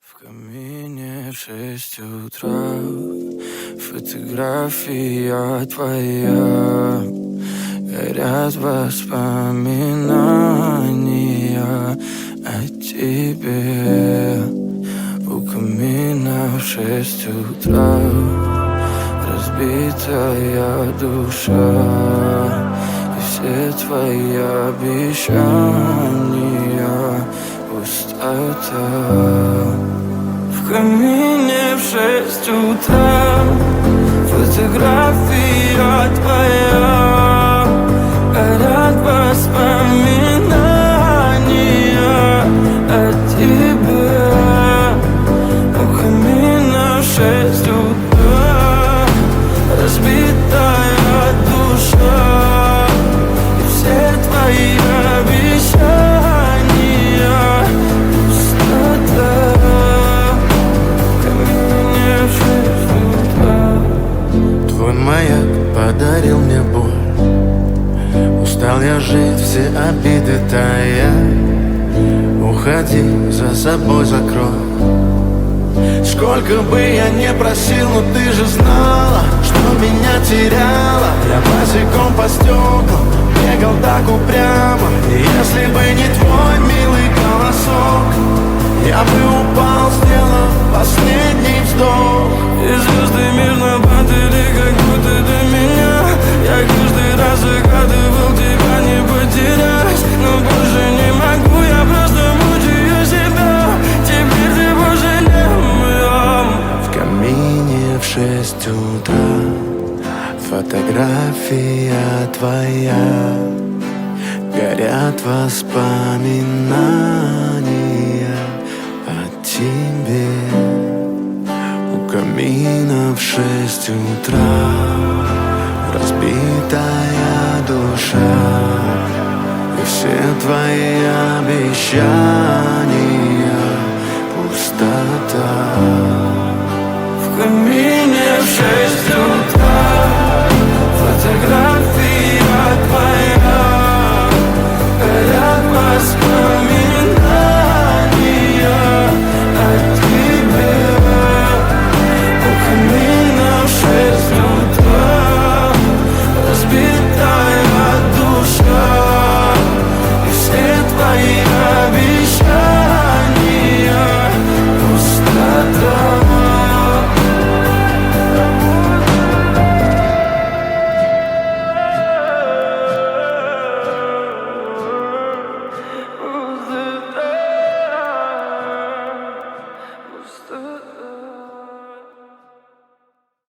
В камине в 6 утра фотография твоя. Горят воспоминания о тебе. У камина в 6 утра разбитая душа. И все твои обещания пустота. В камине в 6 утра фотография твоя. Горят воспоминания о тебе. У камина в 6 утра разбитая душа. И все твои обещания пустота. Твой маяк подарил мне боль. Устал я жить, все обиды тая. Уходи, за собой закрой. Сколько бы я не просил, но ты же знала, что меня теряла. Я босиком по стеклам бегал так упрямо. И если бы не твой милый голосок, я бы упал, сделав последний вздох. И звезды мирно падали, как будто до меня. Я каждый раз загадывал тебя не потерять, но больше не могу, я просто мучаю себя. Теперь ты больше не моя. В камине в 6 утра фотография твоя. Горят воспоминания о тебе. У камина в 6 утра разбитая душа. И все твои обещания пустота. В камине в 6 утра фотография твоя. Горят воспоминания о тебе. У камина в 6 утра разбитая душа. И все твои обещания пустота. Пустота.